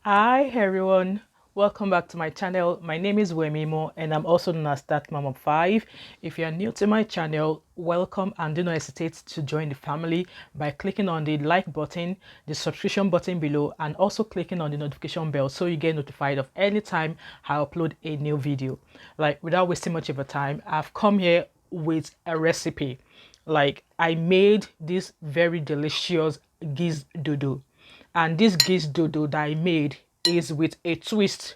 Hi everyone, welcome back to my channel. My name is Wemimo and I'm also known as that mom of 5. If you are new to my channel, welcome and do not hesitate to join the family by clicking on the like button, the subscription button below, and also clicking on the notification bell so you get notified of any time I upload a new video. Like, without wasting much of your time, I've come here with a recipe. Like, I made this very delicious Gizdodo, and this Gizdodo that I made is with a twist.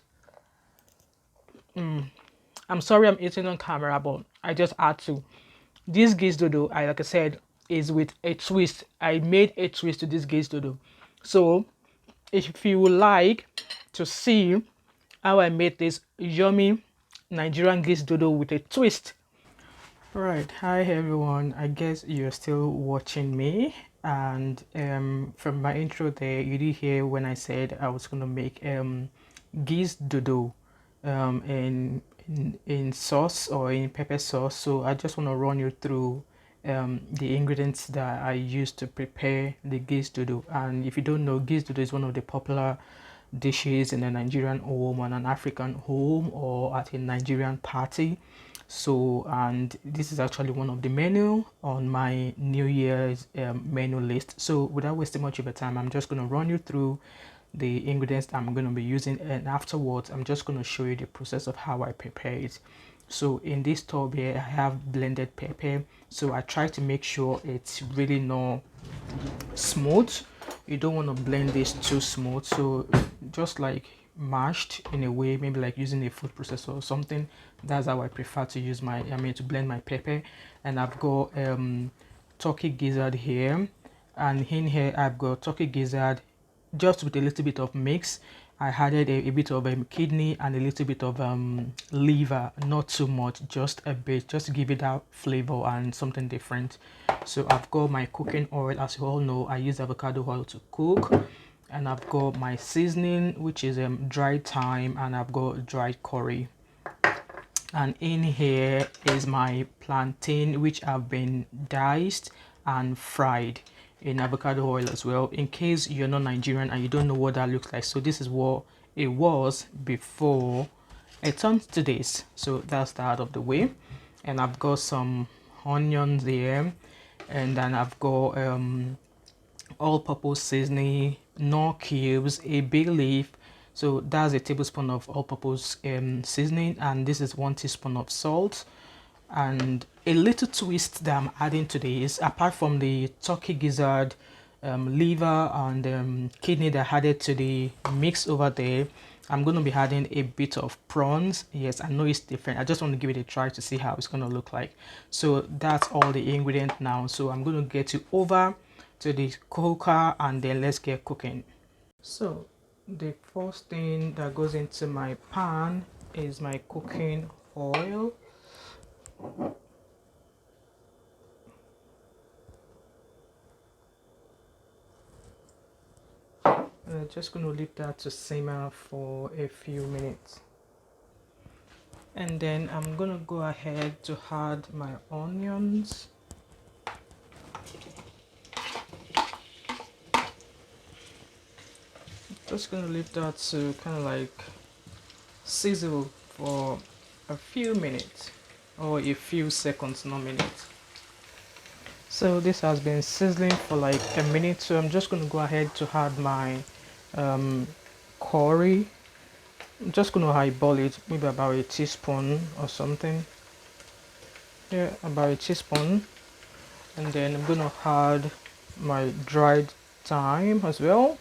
I'm sorry I'm eating on camera, but I just had to. This Gizdodo, like I said, is with a twist. I made a twist to this Gizdodo. So if you would like to see how I made this yummy Nigerian Gizdodo with a twist. Right, hi everyone. I guess you're still watching me, and from my intro there, you did hear when I said I was gonna make Gizdodo in sauce or in pepper sauce. So I just want to run you through the ingredients that I used to prepare the Gizdodo. And if you don't know, Gizdodo is one of the popular dishes in a Nigerian home, and an African home, or at a Nigerian party. So, and this is actually one of the menu on my New Year's menu list. So without wasting much of your time, I'm just going to run you through the ingredients that I'm going to be using, and afterwards I'm just going to show you the process of how I prepare it. So in this tub here, I have blended pepper. So I try to make sure it's really not smooth. You don't want to blend this too smooth, so just like mashed in a way, maybe like using a food processor or something. That's how I prefer to use my, to blend my pepper. And I've got turkey gizzard here, and in here I've got turkey gizzard just with a little bit of mix. I added a bit of kidney and a little bit of liver, not too much, just a bit, just to give it that flavor and something different. So I've got my cooking oil. As you all know, I use avocado oil to cook, and I've got my seasoning, which is dried thyme, and I've got dried curry. And in here is my plantain, which have been diced and fried in avocado oil as well, in case you're not Nigerian and you don't know what that looks like. So this is what it was before it turned to this. So that's that out of the way. And I've got some onions there, and then I've got all-purpose seasoning, nor cubes, a bay leaf. So that's a tablespoon of all-purpose seasoning, and this is 1 teaspoon of salt. And a little twist that I'm adding to this, apart from the turkey gizzard, liver, and kidney that I added to the mix over there, I'm going to be adding a bit of prawns. Yes, I know it's different. I just want to give it a try to see how it's going to look like. So that's all the ingredient now. So I'm going to get you over to the cooker, and then let's get cooking. So the first thing that goes into my pan is my cooking oil. I'm just going to leave that to simmer for a few minutes. And then I'm going to go ahead to add my onions. Just going to leave that to kind of like sizzle for a few minutes, or a few seconds, not minutes. So this has been sizzling for like a minute, so I'm just going to go ahead to add my curry. I'm just going to highball it, maybe about a teaspoon or something. Yeah, about a teaspoon. And then I'm going to add my dried thyme as well,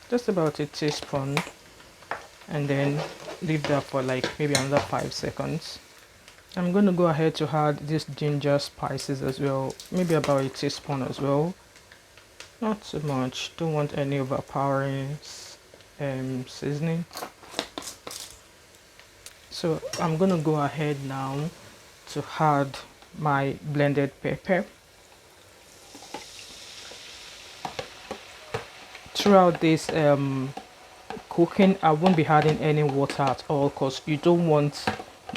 just about a teaspoon, and then leave that for like maybe another 5 seconds. I'm going to go ahead to add these ginger spices as well, maybe about a teaspoon as well. Not too much, don't want any overpowering seasoning. So I'm going to go ahead now to add my blended pepper. Throughout this cooking, I won't be adding any water at all, because you don't want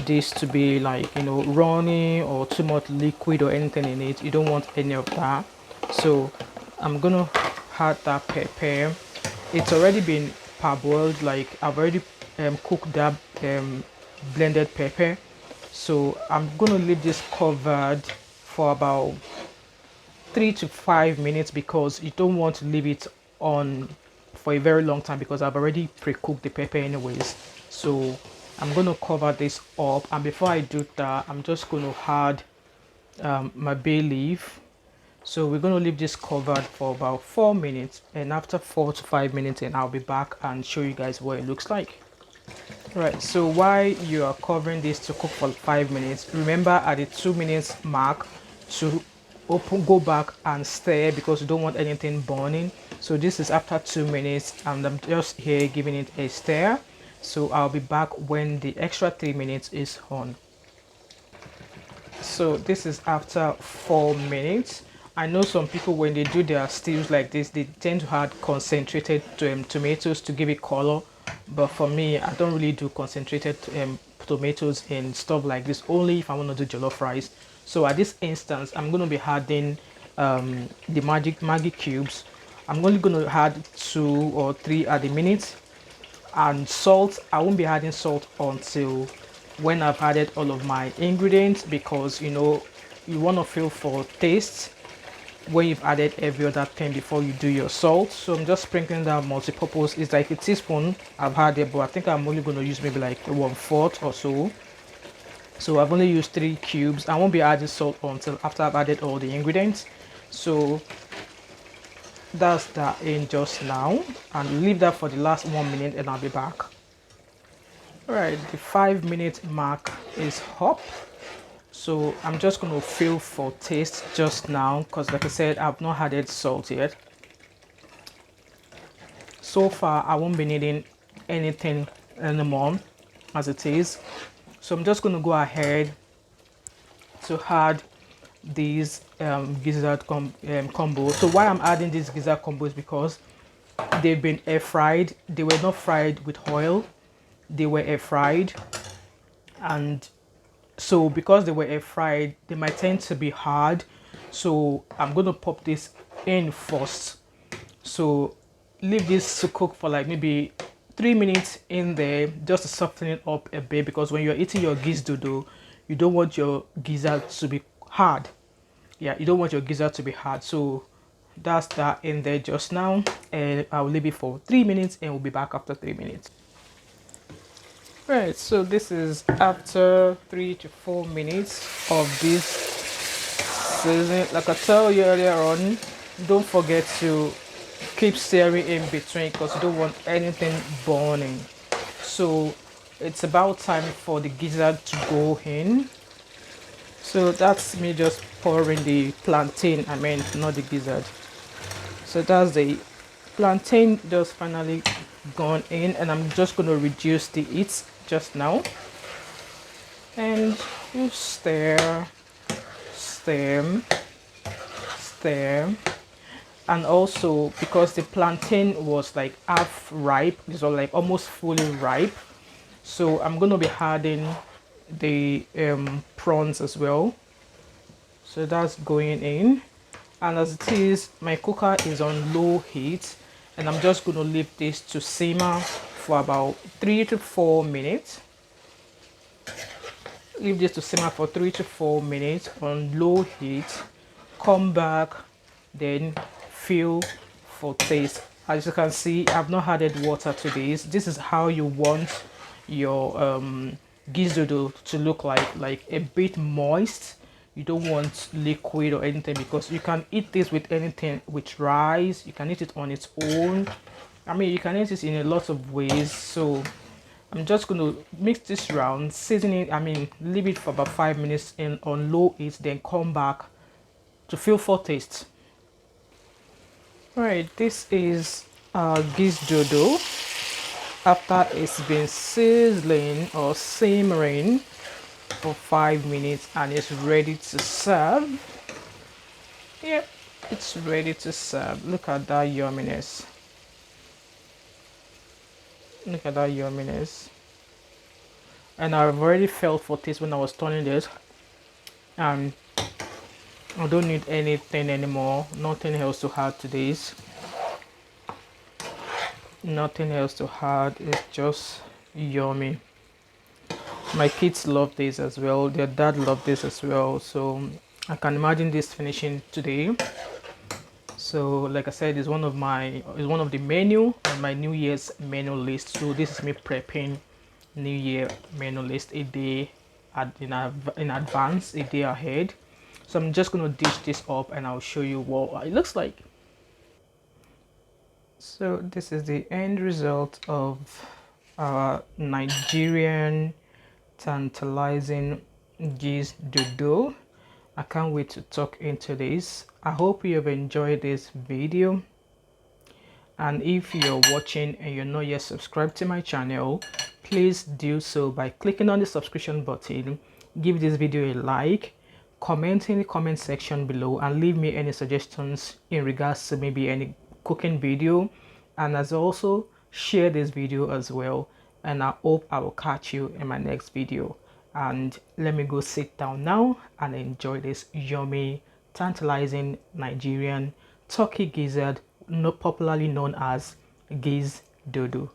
this to be like, runny or too much liquid or anything in it. You don't want any of that. So I'm gonna had that pepper. It's already been parboiled, like I've already cooked that blended pepper. So I'm gonna leave this covered for about 3 to 5 minutes because you don't want to leave it on for a very long time because I've already pre-cooked the pepper anyways. So I'm going to cover this up, and before I do that, I'm just going to add my bay leaf. So we're going to leave this covered for about 4 minutes, and after 4 to 5 minutes, and I'll be back and show you guys what it looks like. Right, so while you are covering this to cook for 5 minutes, remember at the 2 minutes mark to go back and stir because you don't want anything burning. So this is after 2 minutes, and I'm just here giving it a stir. So I'll be back when the extra 3 minutes is on. So this is after 4 minutes. I know some people, when they do their stews like this, they tend to add concentrated tomatoes to give it color, but for me, I don't really do concentrated tomatoes and stuff like this, only if I want to do jollof rice. So at this instance, I'm going to be adding the Maggi cubes. I'm only going to add 2 or 3 at the minute. And salt, I won't be adding salt until when I've added all of my ingredients, because you know you want to feel for taste when you've added every other thing before you do your salt. So I'm just sprinkling down multi-purpose. It's like a teaspoon I've added, but I think I'm only going to use maybe like 1/4 or so. So I've only used 3 cubes. I won't be adding salt until after I've added all the ingredients. So that's that in just now, and leave that for the last 1 minute, and I'll be back. Alright, the 5-minute mark is up. So I'm just going to feel for taste just now, because like I said, I've not added salt yet. So far I won't be needing anything anymore as it is. So I'm just going to go ahead to add these gizzard combo. So why I'm adding these gizzard combos, because they've been air fried. They were not fried with oil, they were air fried, and so because they were air fried, they might tend to be hard. So I'm going to pop this in first. So leave this to cook for like maybe 3 minutes in there, just to soften it up a bit, because when you're eating your gizdodo, you don't want your gizzard to be hard. Yeah, you don't want your gizzard to be hard. So that's that in there just now, and I'll leave it for 3 minutes, and we'll be back after 3 minutes. Right, so this is after 3 to 4 minutes of this seasoning. Like I told you earlier on, don't forget to keep stirring in between, because you don't want anything burning. So it's about time for the gizzard to go in. So that's me just pouring the plantain, I mean not the gizzard. So that's the plantain just finally gone in, and I'm just going to reduce the heat just now, and you stir, stir, stir. And also, because the plantain was like half ripe, this was like almost fully ripe, so I'm going to be adding the prawns as well. So that's going in, and as it is, my cooker is on low heat, and I'm just going to leave this to simmer for about 3 to 4 minutes. Leave this to simmer for 3 to 4 minutes on low heat. Come back, then feel for taste. As you can see, I've not added water to this. This is how you want your gizdodo to look like a bit moist. You don't want liquid or anything, because you can eat this with anything, with rice, you can eat it on its own. I mean, you can eat it in a lot of ways. So I'm just going to mix this round, season it, I mean leave it for about 5 minutes in on low heat, then come back to feel for taste. Alright, this is gizdodo after it's been sizzling or simmering for 5 minutes, and it's ready to serve. Yep, it's ready to serve. Look at that yumminess. Look at that yumminess. And I've already felt for taste when I was turning this, and I don't need anything anymore, nothing else to add to this. Nothing else to add. It's just yummy. My kids love this as well. Their dad loved this as well. So I can imagine this finishing today. So like I said, it's one of the menu on my New Year's menu list. So this is me prepping New Year menu list a day in advance, a day ahead. So I'm just gonna dish this up and I'll show you what it looks like. So this is the end result of our Nigerian tantalizing Gizdodo. I can't wait to talk into this. I hope you have enjoyed this video, and if you're watching and you're not yet subscribed to my channel, please do so by clicking on the subscription button. Give this video a like, comment in the comment section below, and leave me any suggestions in regards to maybe any cooking video, and as also share this video as well. And I hope I will catch you in my next video. And let me go sit down now and enjoy this yummy, tantalizing Nigerian turkey gizzard, not popularly known as Gizdodo.